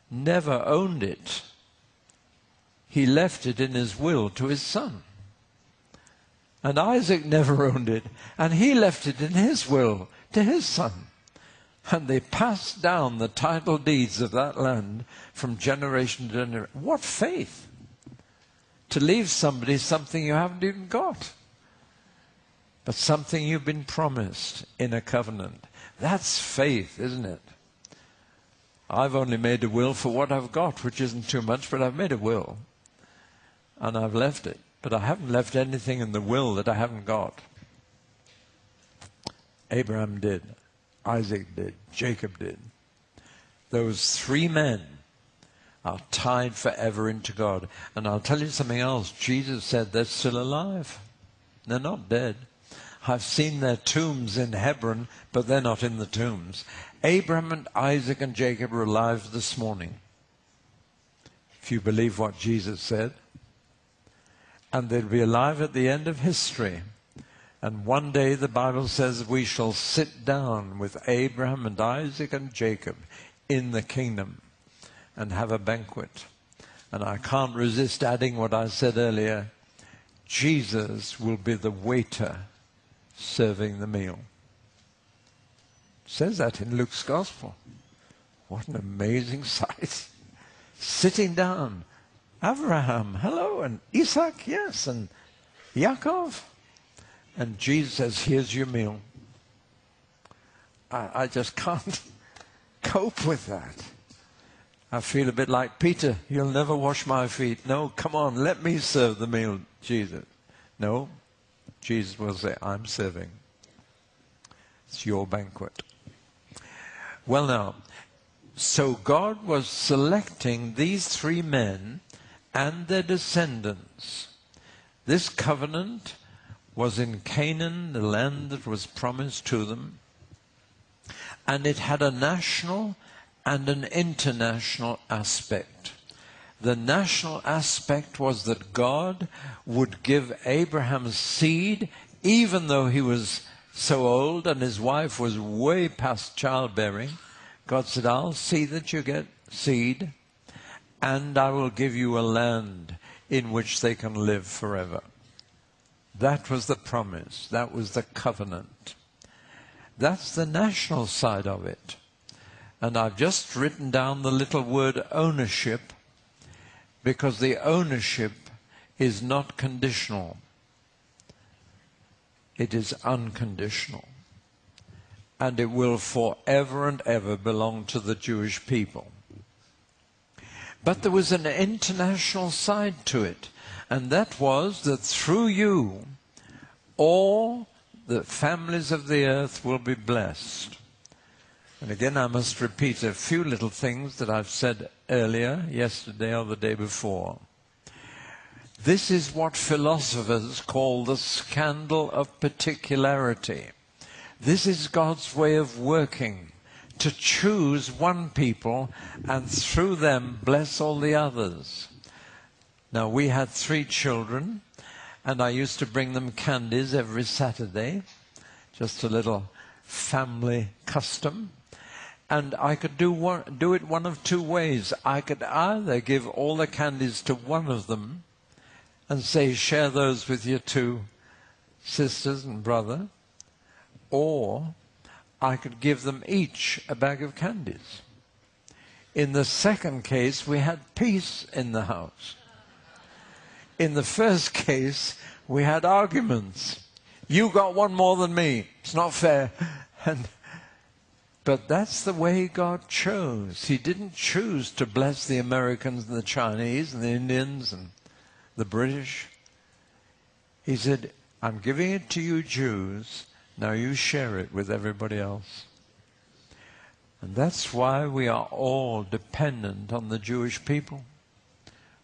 never owned it. He left it in his will to his son. And Isaac never owned it, and he left it in his will to his son. And they passed down the title deeds of that land from generation to generation. What faith! To leave somebody something you haven't even got, but something you've been promised in a covenant. That's faith, isn't it? I've only made a will for what I've got, which isn't too much, but I've made a will. And I've left it. But I haven't left anything in the will that I haven't got. Abraham did. Isaac did. Jacob did. Those three men are tied forever into God. And I'll tell you something else. Jesus said they're still alive. They're not dead. I've seen their tombs in Hebron, but they're not in the tombs. Abraham and Isaac and Jacob are alive this morning, if you believe what Jesus said. And they'll be alive at the end of history. And one day the Bible says we shall sit down with Abraham and Isaac and Jacob in the kingdom and have a banquet. And I can't resist adding what I said earlier. Jesus will be the waiter serving the meal. It says that in Luke's Gospel. What an amazing sight. Sitting down. Abraham, hello, and Isaac, yes, and Yaakov. And Jesus says, here's your meal. I just can't cope with that. I feel a bit like Peter. You'll never wash my feet. No, come on, let me serve the meal, Jesus. No, Jesus will say, I'm serving. It's your banquet. Well now, so God was selecting these three men and their descendants. This covenant was in Canaan, the land that was promised to them. And it had a national and an international aspect. The national aspect was that God would give Abraham's seed, even though he was so old and his wife was way past childbearing. God said, I'll see that you get seed, and I will give you a land in which they can live forever. That was the promise. That was the covenant. That's the national side of it. And I've just written down the little word ownership, because the ownership is not conditional. It is unconditional. And it will forever and ever belong to the Jewish people. But there was an international side to it, and that was that through you, all the families of the earth will be blessed. And again, I must repeat a few little things that I've said earlier, yesterday or the day before. This is what philosophers call the scandal of particularity. This is God's way of working, to choose one people and through them bless all the others. Now, we had 3 children, and I used to bring them candies every Saturday, just a little family custom. And I could do it one of 2 ways. I could either give all the candies to one of them and say, share those with your 2 sisters and brother, or I could give them each a bag of candies. In the second case, we had peace in the house. In the first case, we had arguments. You got one more than me. It's not fair. But that's the way God chose. He didn't choose to bless the Americans and the Chinese and the Indians and the British. He said, I'm giving it to you Jews. Now you share it with everybody else. And that's why we are all dependent on the Jewish people.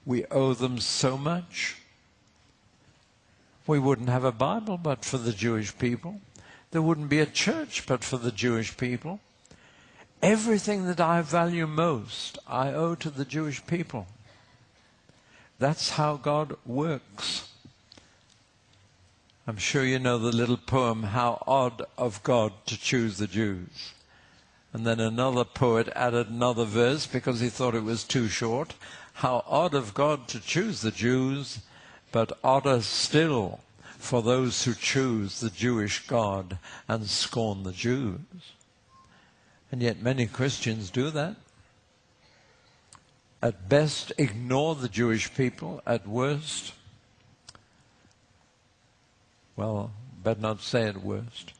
We owe them so much. We wouldn't have a Bible but for the Jewish people. There wouldn't be a church but for the Jewish people. Everything that I value most, I owe to the Jewish people. That's how God works. I'm sure you know the little poem, How Odd of God to Choose the Jews. And then another poet added another verse because he thought it was too short. How odd of God to choose the Jews, but odder still for those who choose the Jewish God and scorn the Jews. And yet many Christians do that. At best, ignore the Jewish people. At worst, well, better not say at worst.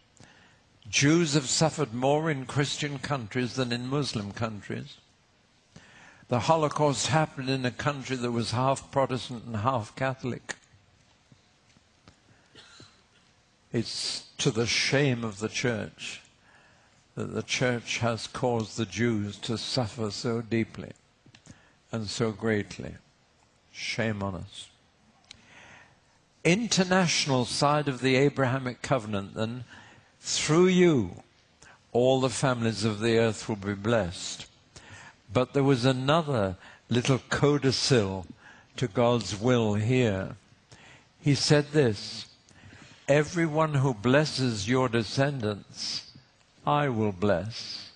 Jews have suffered more in Christian countries than in Muslim countries. The Holocaust happened in a country that was half Protestant and half Catholic. It's to the shame of the church that the church has caused the Jews to suffer so deeply and so greatly. Shame on us. International side of the Abrahamic covenant, then, through you, all the families of the earth will be blessed. But there was another little codicil to God's will here. He said this, everyone who blesses your descendants, I will bless.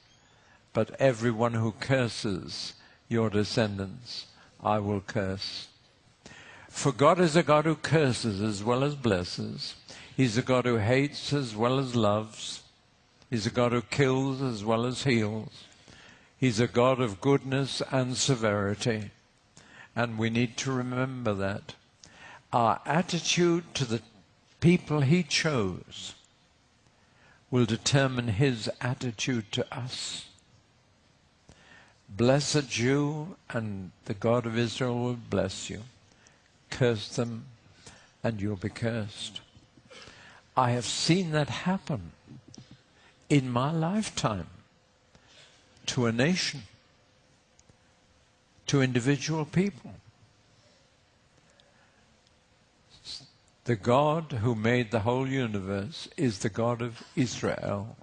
But everyone who curses your descendants, I will curse. For God is a God who curses as well as blesses. He's a God who hates as well as loves. He's a God who kills as well as heals. He's a God of goodness and severity. And we need to remember that. Our attitude to the people He chose will determine His attitude to us. Bless a Jew, and the God of Israel will bless you. Curse them, and you'll be cursed. I have seen that happen in my lifetime to a nation, to individual people. The God who made the whole universe is the God of Israel,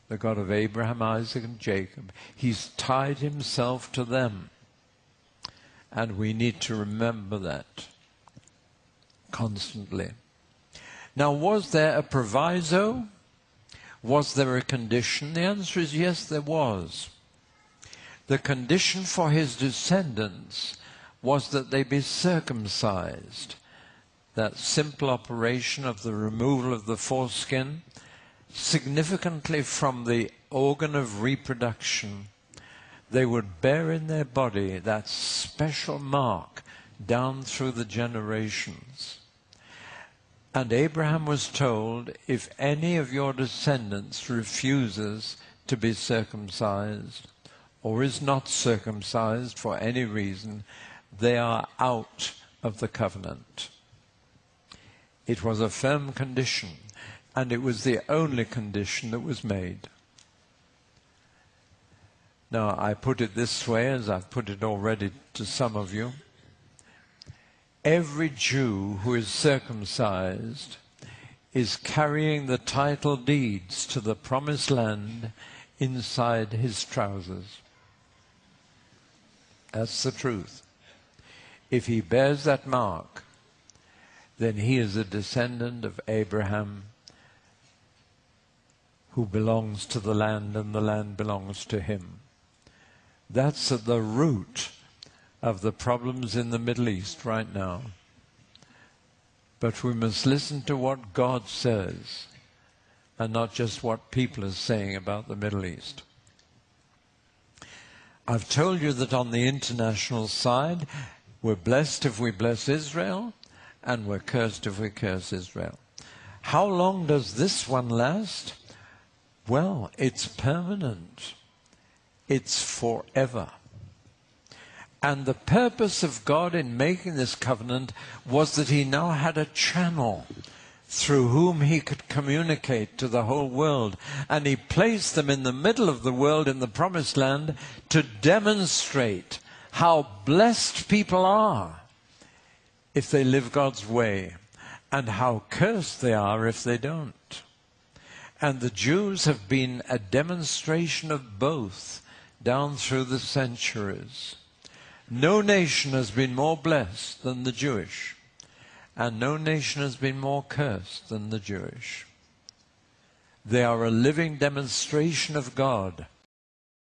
the God of Abraham, Isaac, and Jacob. He's tied Himself to them. And we need to remember that constantly. Now, was there a proviso? Was there a condition? The answer is yes, there was. The condition for His descendants was that they be circumcised. That simple operation of the removal of the foreskin, significantly from the organ of reproduction, they would bear in their body that special mark down through the generations. And Abraham was told, if any of your descendants refuses to be circumcised or is not circumcised for any reason, they are out of the covenant. It was a firm condition, and it was the only condition that was made. Now, I put it this way, as I've put it already to some of you. Every Jew who is circumcised is carrying the title deeds to the promised land inside his trousers. That's the truth. If he bears that mark, then he is a descendant of Abraham who belongs to the land, and the land belongs to him. That's at the root of the problems in the Middle East right now. But we must listen to what God says and not just what people are saying about the Middle East. I've told you that on the international side, we're blessed if we bless Israel, and we're cursed if we curse Israel. How long does this one last? Well, it's permanent. It's forever. And the purpose of God in making this covenant was that He now had a channel through whom He could communicate to the whole world. And He placed them in the middle of the world in the promised land to demonstrate how blessed people are if they live God's way, and how cursed they are if they don't. And the Jews have been a demonstration of both down through the centuries. No nation has been more blessed than the Jewish, and no nation has been more cursed than the Jewish. They are a living demonstration of God